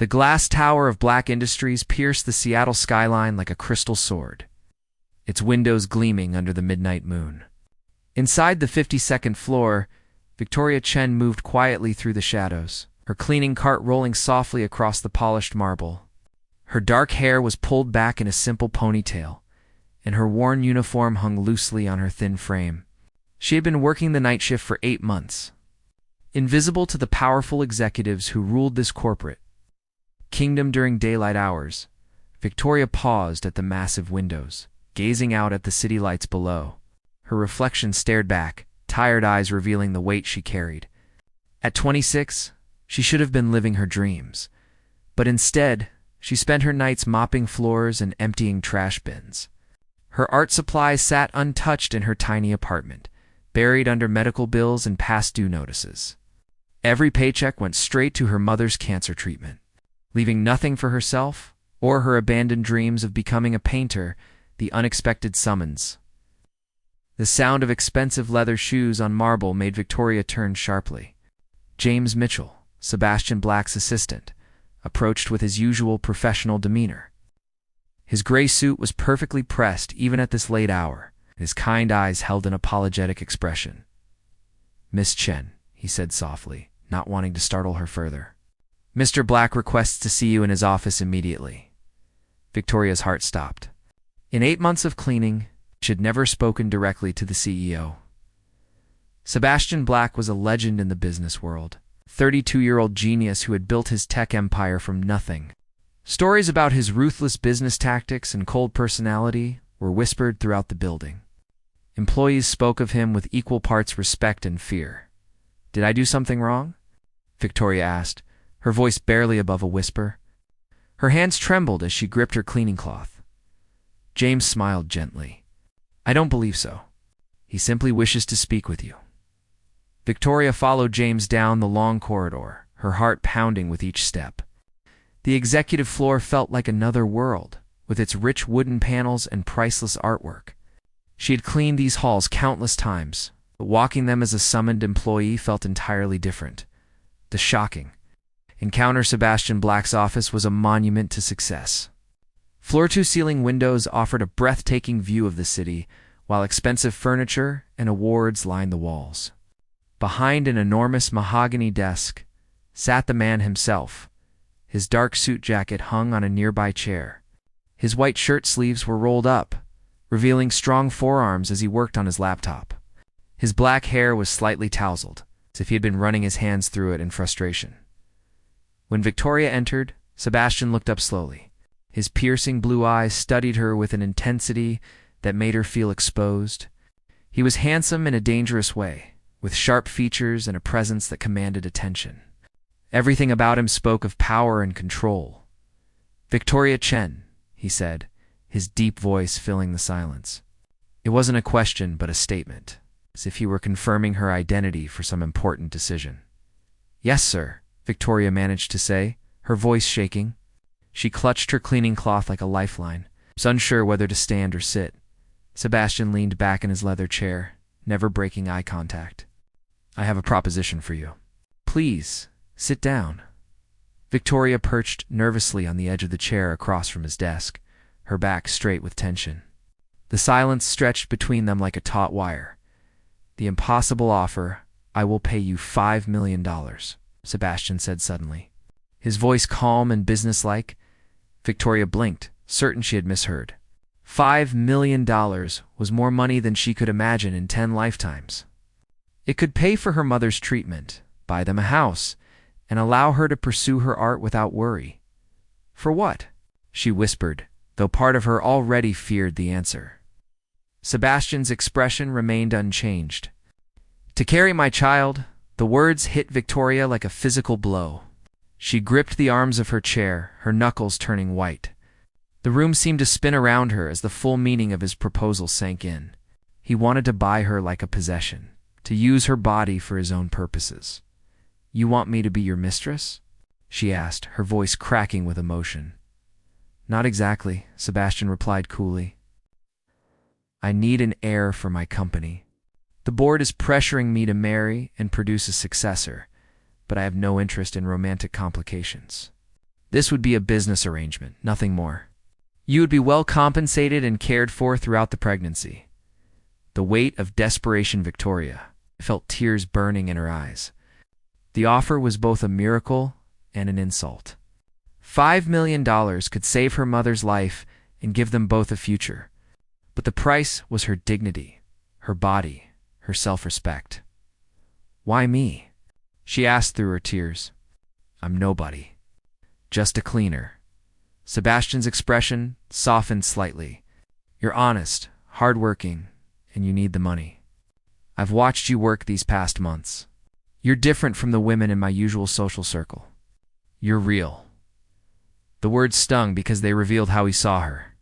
The glass tower of Black Industries pierced the Seattle skyline like a crystal sword, its windows gleaming under the midnight moon. Inside the 52nd floor, Victoria Chen moved quietly through the shadows, her cleaning cart rolling softly across the polished marble. Her dark hair was pulled back in a simple ponytail, and her worn uniform hung loosely on her thin frame. She had been working the night shift for 8 months. Invisible to the powerful executives who ruled this corporate kingdom during daylight hours, Victoria paused at the massive windows, gazing out at the city lights below. Her reflection stared back, tired eyes revealing the weight she carried. At 26, she should have been living her dreams, but instead, she spent her nights mopping floors and emptying trash bins. Her art supplies sat untouched in her tiny apartment, buried under medical bills and past due notices. Every paycheck went straight to her mother's cancer treatment, leaving nothing for herself or her abandoned dreams of becoming a painter. The unexpected summons. The sound of expensive leather shoes on marble made Victoria turn sharply. James Mitchell, Sebastian Black's assistant, approached with his usual professional demeanor. His gray suit was perfectly pressed even at this late hour, and his kind eyes held an apologetic expression. "Miss Chen," he said softly, not wanting to startle her further. "Mr. Black requests to see you in his office immediately." Victoria's heart stopped. In 8 months of cleaning, she had never spoken directly to the CEO. Sebastian Black was a legend in the business world, a 32-year-old genius who had built his tech empire from nothing. Stories about his ruthless business tactics and cold personality were whispered throughout the building. Employees spoke of him with equal parts respect and fear. "Did I do something wrong?" Victoria asked, her voice barely above a whisper. Her hands trembled as she gripped her cleaning cloth. James smiled gently. "I don't believe so. He simply wishes to speak with you." Victoria followed James down the long corridor, her heart pounding with each step. The executive floor felt like another world, with its rich wooden panels and priceless artwork. She had cleaned these halls countless times, but walking them as a summoned employee felt entirely different. The shocking encounter Sebastian Black's office was a monument to success. Floor-to-ceiling windows offered a breathtaking view of the city, while expensive furniture and awards lined the walls. Behind an enormous mahogany desk sat the man himself. His dark suit jacket hung on a nearby chair. His white shirt sleeves were rolled up, revealing strong forearms as he worked on his laptop. His black hair was slightly tousled, as if he had been running his hands through it in frustration. When Victoria entered, Sebastian looked up slowly. His piercing blue eyes studied her with an intensity that made her feel exposed. He was handsome in a dangerous way, with sharp features and a presence that commanded attention. Everything about him spoke of power and control. "Victoria Chen," he said, his deep voice filling the silence. It wasn't a question, but a statement, as if he were confirming her identity for some important decision. "Yes, sir," Victoria managed to say, her voice shaking. She clutched her cleaning cloth like a lifeline, was unsure whether to stand or sit. Sebastian leaned back in his leather chair, never breaking eye contact. "I have a proposition for you." "Please, sit down." Victoria perched nervously on the edge of the chair across from his desk, her back straight with tension. The silence stretched between them like a taut wire. "The impossible offer, I will pay you $5 million, Sebastian said suddenly. His voice calm and businesslike. Victoria blinked, certain she had misheard. $5 million was more money than she could imagine in 10 lifetimes. It could pay for her mother's treatment, buy them a house, and allow her to pursue her art without worry. For what? She whispered, though part of her already feared the answer. Sebastian's expression remained unchanged. "To carry my child," the words hit Victoria like a physical blow. She gripped the arms of her chair, her knuckles turning white. The room seemed to spin around her as the full meaning of his proposal sank in. He wanted to buy her like a possession, to use her body for his own purposes. "You want me to be your mistress?" she asked, her voice cracking with emotion. "Not exactly," Sebastian replied coolly. "I need an heir for my company. The board is pressuring me to marry and produce a successor, but I have no interest in romantic complications." This would be a business arrangement, nothing more. You would be well compensated and cared for throughout the pregnancy. The weight of desperation Victoria felt tears burning in her eyes. The offer was both a miracle and an insult. $5 million could save her mother's life and give them both a future. But the price was her dignity, her body, her self-respect. "Why me?" she asked through her tears. "I'm nobody. Just a cleaner." Sebastian's expression softened slightly. "You're honest, hardworking, and you need the money. I've watched you work these past months. You're different from the women in my usual social circle. You're real." The words stung because they revealed how he saw her.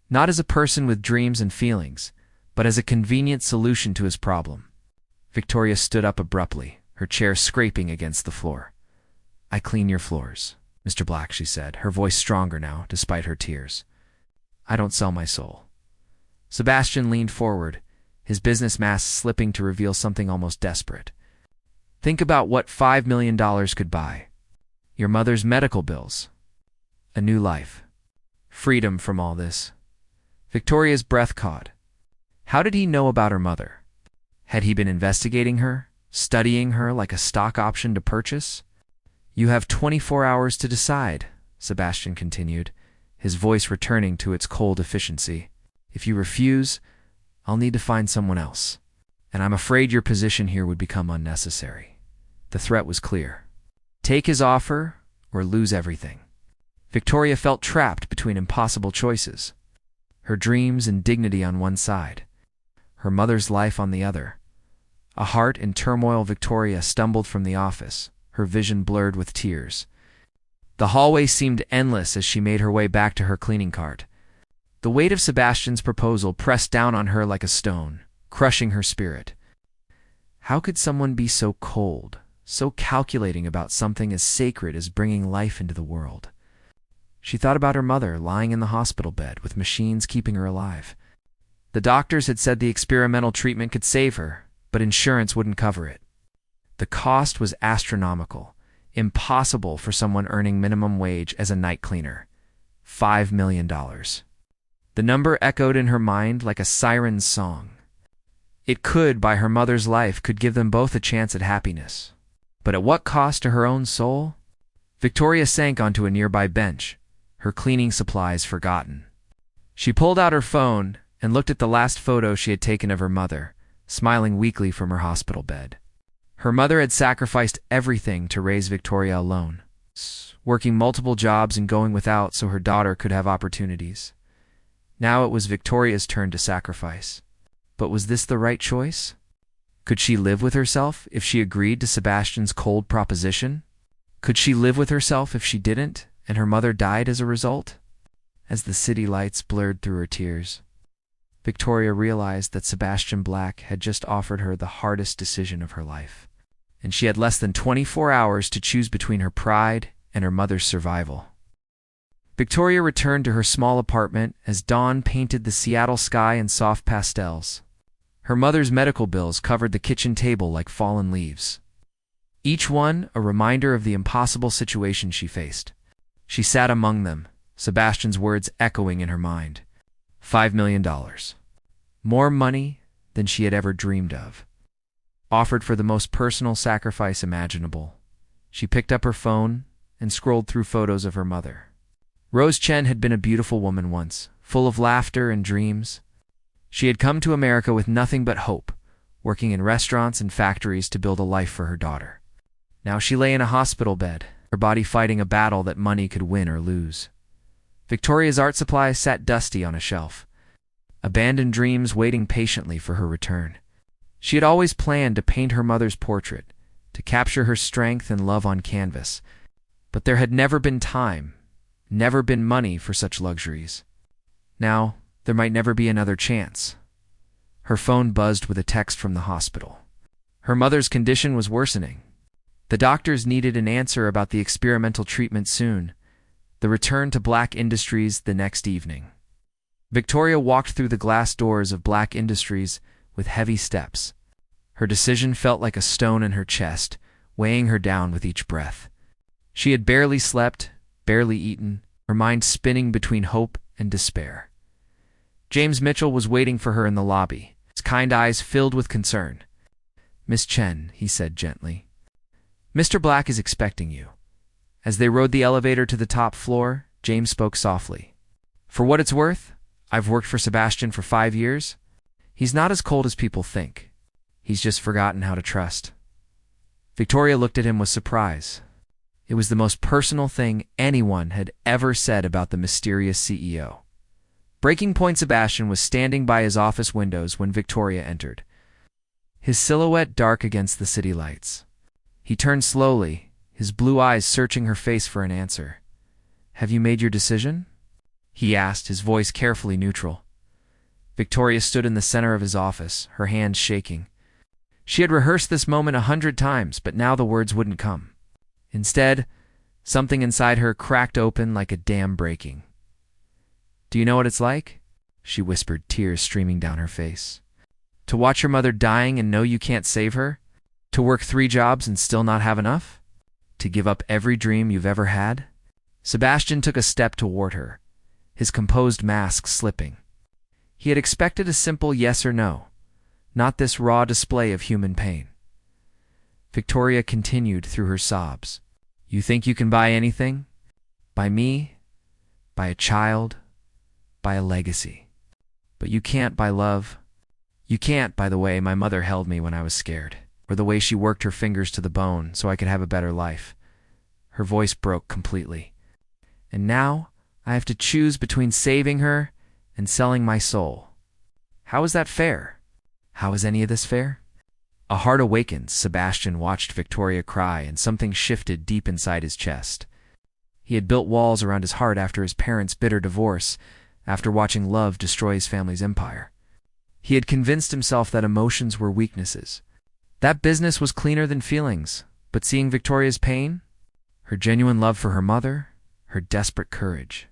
Not as a person with dreams and feelings, but as a convenient solution to his problem. Victoria stood up abruptly, her chair scraping against the floor. "I clean your floors, Mr. Black," she said, her voice stronger now, despite her tears. "I don't sell my soul." Sebastian leaned forward, his business mask slipping to reveal something almost desperate. "Think about what $5 million could buy. Your mother's medical bills. A new life. Freedom from all this." Victoria's breath caught. How did he know about her mother? Had he been investigating her, studying her like a stock option to purchase? "You have 24 hours to decide," Sebastian continued, his voice returning to its cold efficiency. "If you refuse, I'll need to find someone else. And I'm afraid your position here would become unnecessary." The threat was clear. Take his offer or lose everything. Victoria felt trapped between impossible choices. Her dreams and dignity on one side, her mother's life on the other. A heart in turmoil, Victoria stumbled from the office, her vision blurred with tears. The hallway seemed endless as she made her way back to her cleaning cart. The weight of Sebastian's proposal pressed down on her like a stone, crushing her spirit. How could someone be so cold, so calculating about something as sacred as bringing life into the world? She thought about her mother lying in the hospital bed with machines keeping her alive. The doctors had said the experimental treatment could save her, but insurance wouldn't cover it. The cost was astronomical, impossible for someone earning minimum wage as a night cleaner. $5 million. The number echoed in her mind like a siren's song. It could buy her mother's life, could give them both a chance at happiness. But at what cost to her own soul? Victoria sank onto a nearby bench, her cleaning supplies forgotten. She pulled out her phone and looked at the last photo she had taken of her mother, smiling weakly from her hospital bed. Her mother had sacrificed everything to raise Victoria alone, working multiple jobs and going without so her daughter could have opportunities. Now it was Victoria's turn to sacrifice. But was this the right choice? Could she live with herself if she agreed to Sebastian's cold proposition? Could she live with herself if she didn't, and her mother died as a result? As the city lights blurred through her tears, Victoria realized that Sebastian Black had just offered her the hardest decision of her life, and she had less than 24 hours to choose between her pride and her mother's survival. Victoria returned to her small apartment as dawn painted the Seattle sky in soft pastels. Her mother's medical bills covered the kitchen table like fallen leaves, each one a reminder of the impossible situation she faced. She sat among them, Sebastian's words echoing in her mind. $5 million. More money than she had ever dreamed of. Offered for the most personal sacrifice imaginable. She picked up her phone and scrolled through photos of her mother. Rose Chen had been a beautiful woman once, full of laughter and dreams. She had come to America with nothing but hope, working in restaurants and factories to build a life for her daughter. Now she lay in a hospital bed, her body fighting a battle that money could win or lose. Victoria's art supplies sat dusty on a shelf, abandoned dreams waiting patiently for her return. She had always planned to paint her mother's portrait, to capture her strength and love on canvas, but there had never been time, never been money for such luxuries. Now, there might never be another chance. Her phone buzzed with a text from the hospital. Her mother's condition was worsening. The doctors needed an answer about the experimental treatment soon. The return to Black Industries the next evening. Victoria walked through the glass doors of Black Industries with heavy steps. Her decision felt like a stone in her chest, weighing her down with each breath. She had barely slept, barely eaten, her mind spinning between hope and despair. James Mitchell was waiting for her in the lobby, his kind eyes filled with concern. "Miss Chen," he said gently, "Mr. Black is expecting you." As they rode the elevator to the top floor, James spoke softly. "For what it's worth, I've worked for Sebastian for 5 years. He's not as cold as people think. He's just forgotten how to trust." Victoria looked at him with surprise. It was the most personal thing anyone had ever said about the mysterious CEO. Breaking Point Sebastian was standing by his office windows when Victoria entered, his silhouette dark against the city lights. He turned slowly, his blue eyes searching her face for an answer. "Have you made your decision?" he asked, his voice carefully neutral. Victoria stood in the center of his office, her hands shaking. She had rehearsed this moment 100 times, but now the words wouldn't come. Instead, something inside her cracked open like a dam breaking. "Do you know what it's like?" she whispered, tears streaming down her face. "To watch your mother dying and know you can't save her? To work 3 jobs and still not have enough? To give up every dream you've ever had?" Sebastian took a step toward her, his composed mask slipping. He had expected a simple yes or no, not this raw display of human pain. Victoria continued through her sobs. "You think you can buy anything? Buy me? Buy a child? Buy a legacy. But you can't buy love. You can't buy the way my mother held me when I was scared, or the way she worked her fingers to the bone so I could have a better life." Her voice broke completely. "And now I have to choose between saving her and selling my soul. How is that fair? How is any of this fair?" A heart awakened. Sebastian watched Victoria cry, and something shifted deep inside his chest. He had built walls around his heart after his parents' bitter divorce, after watching love destroy his family's empire. He had convinced himself that emotions were weaknesses. That business was cleaner than feelings, but seeing Victoria's pain, her genuine love for her mother, her desperate courage,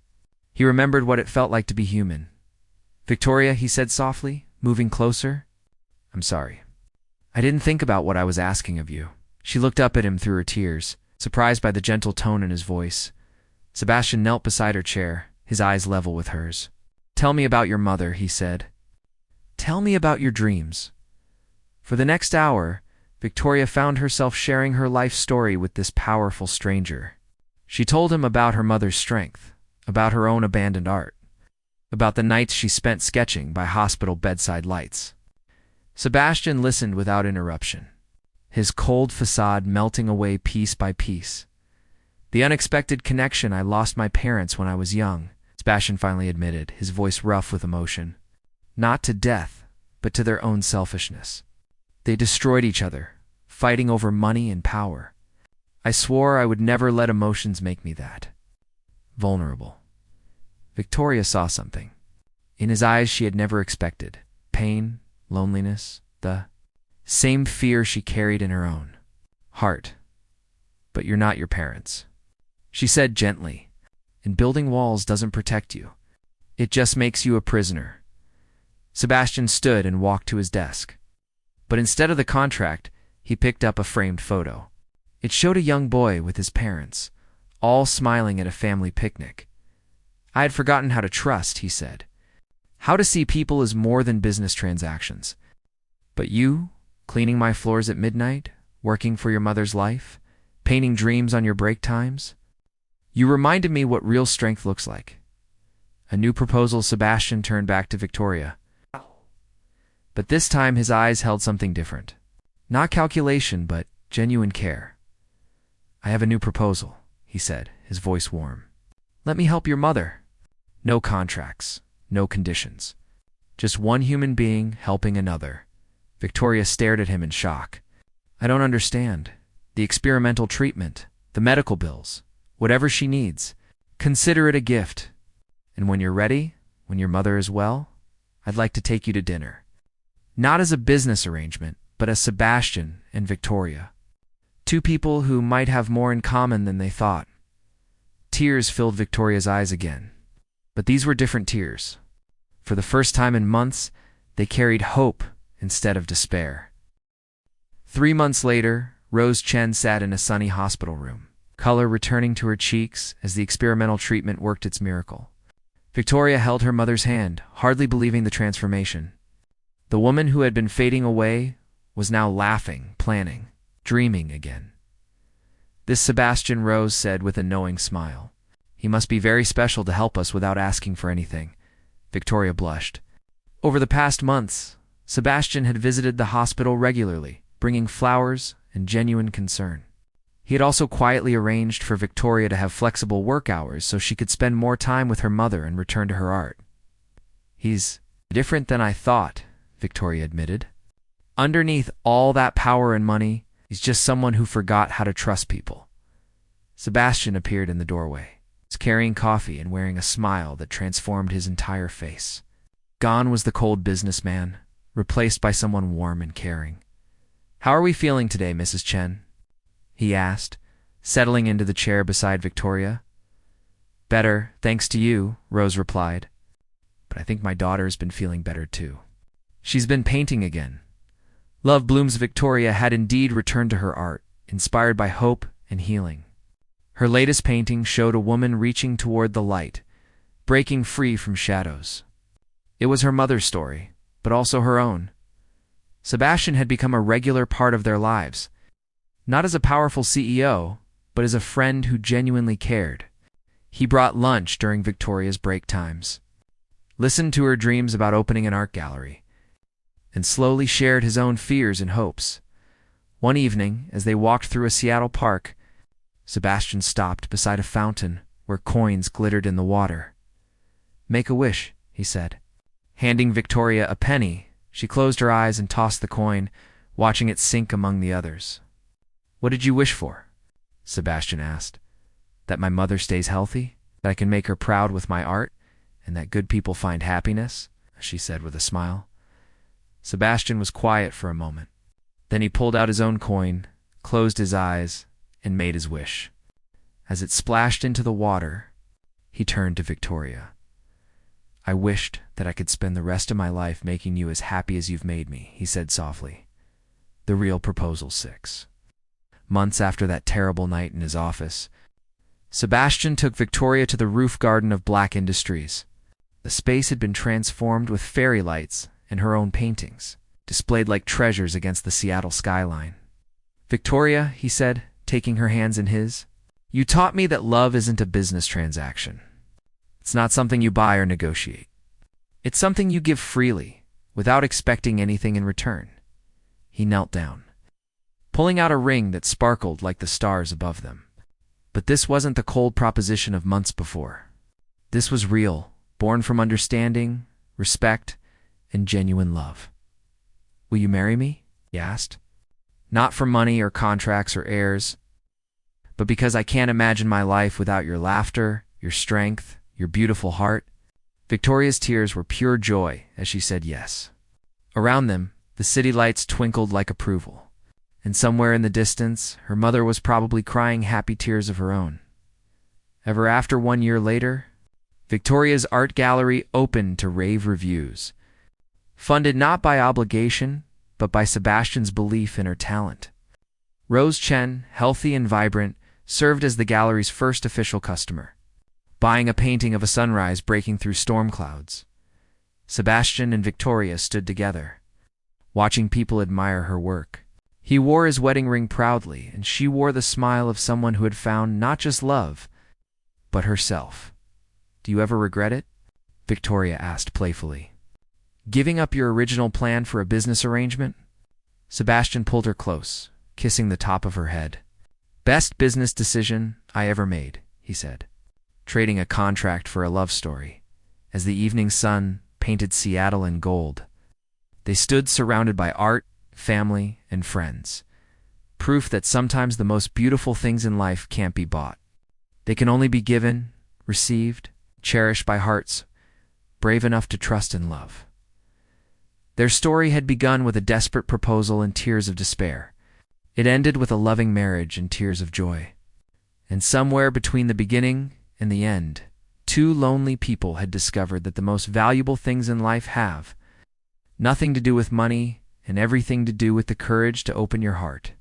he remembered what it felt like to be human. "Victoria," he said softly, moving closer, "I'm sorry. I didn't think about what I was asking of you." She looked up at him through her tears, surprised by the gentle tone in his voice. Sebastian knelt beside her chair, his eyes level with hers. "Tell me about your mother," he said. "Tell me about your dreams." For the next hour, Victoria found herself sharing her life story with this powerful stranger. She told him about her mother's strength, about her own abandoned art, about the nights she spent sketching by hospital bedside lights. Sebastian listened without interruption, his cold facade melting away piece by piece. "The unexpected connection. I lost my parents when I was young," Sebastian finally admitted, his voice rough with emotion. "Not to death, but to their own selfishness. They destroyed each other, fighting over money and power. I swore I would never let emotions make me that vulnerable." Victoria saw something in his eyes she had never expected: pain, loneliness, the same fear she carried in her own heart. "But you're not your parents," she said gently, "and building walls doesn't protect you. It just makes you a prisoner." Sebastian stood and walked to his desk. But instead of the contract, he picked up a framed photo. It showed a young boy with his parents, all smiling at a family picnic. "I had forgotten how to trust," he said. "How to see people as more than business transactions. But you, cleaning my floors at midnight, working for your mother's life, painting dreams on your break times, you reminded me what real strength looks like." A new proposal. Sebastian turned back to Victoria. But this time his eyes held something different. Not calculation, but genuine care. "I have a new proposal," he said, his voice warm. "Let me help your mother. No contracts, no conditions. Just one human being helping another." Victoria stared at him in shock. "I don't understand. The experimental treatment, the medical bills, whatever she needs. Consider it a gift. And when you're ready, when your mother is well, I'd like to take you to dinner. Not as a business arrangement, but as Sebastian and Victoria. Two people who might have more in common than they thought." Tears filled Victoria's eyes again. But these were different tears. For the first time in months, they carried hope instead of despair. 3 months later, Rose Chen sat in a sunny hospital room. color returning to her cheeks as the experimental treatment worked its miracle. Victoria held her mother's hand, hardly believing the transformation. The woman who had been fading away was now laughing, planning, dreaming again. This Sebastian, Rose said with a knowing smile. He must be very special to help us without asking for anything. Victoria blushed. Over the past months, Sebastian had visited the hospital regularly, bringing flowers and genuine concern. He had also quietly arranged for Victoria to have flexible work hours so she could spend more time with her mother and return to her art. "He's different than I thought," Victoria admitted. "Underneath all that power and money, he's just someone who forgot how to trust people." Sebastian appeared in the doorway. He was carrying coffee and wearing a smile that transformed his entire face. Gone was the cold businessman, replaced by someone warm and caring. "How are we feeling today, Mrs. Chen?" he asked, settling into the chair beside Victoria. "Better, thanks to you," Rose replied. "But I think my daughter's been feeling better too. She's been painting again." Love Bloom's Victoria had indeed returned to her art, inspired by hope and healing. Her latest painting showed a woman reaching toward the light, breaking free from shadows. It was her mother's story, but also her own. Sebastian had become a regular part of their lives, not as a powerful CEO, but as a friend who genuinely cared. He brought lunch during Victoria's break times, listened to her dreams about opening an art gallery, and slowly shared his own fears and hopes. One evening, as they walked through a Seattle park, Sebastian stopped beside a fountain where coins glittered in the water. "Make a wish," he said. Handing Victoria a penny, she closed her eyes and tossed the coin, watching it sink among the others. "What did you wish for?" Sebastian asked. "That my mother stays healthy, that I can make her proud with my art, and that good people find happiness," she said with a smile. Sebastian was quiet for a moment. Then he pulled out his own coin, closed his eyes, and made his wish. As it splashed into the water, he turned to Victoria. "I wished that I could spend the rest of my life making you as happy as you've made me," he said softly. The real proposal 6. Months after that terrible night in his office, Sebastian took Victoria to the roof garden of Black Industries. The space had been transformed with fairy lights and her own paintings, displayed like treasures against the Seattle skyline. "Victoria," he said, taking her hands in his, "you taught me that love isn't a business transaction. It's not something you buy or negotiate. It's something you give freely, without expecting anything in return." He knelt down, pulling out a ring that sparkled like the stars above them. But this wasn't the cold proposition of months before. This was real, born from understanding, respect, and genuine love. "Will you marry me?" he asked. "Not for money or contracts or heirs, but because I can't imagine my life without your laughter, your strength, your beautiful heart." Victoria's tears were pure joy as she said yes. Around them, the city lights twinkled like approval, and somewhere in the distance, her mother was probably crying happy tears of her own. Ever after, 1 year later, Victoria's art gallery opened to rave reviews, funded not by obligation, but by Sebastian's belief in her talent. Rose Chen, healthy and vibrant, served as the gallery's first official customer, buying a painting of a sunrise breaking through storm clouds. Sebastian and Victoria stood together, watching people admire her work. He wore his wedding ring proudly, and she wore the smile of someone who had found not just love, but herself. "Do you ever regret it?" Victoria asked playfully. "Giving up your original plan for a business arrangement?" Sebastian pulled her close, kissing the top of her head. "Best business decision I ever made," he said, trading a contract for a love story. As the evening sun painted Seattle in gold, they stood surrounded by art, family, and friends. Proof that sometimes the most beautiful things in life can't be bought. They can only be given, received, cherished by hearts brave enough to trust and love. Their story had begun with a desperate proposal and tears of despair. It ended with a loving marriage and tears of joy. And somewhere between the beginning and the end, two lonely people had discovered that the most valuable things in life have nothing to do with money and everything to do with the courage to open your heart.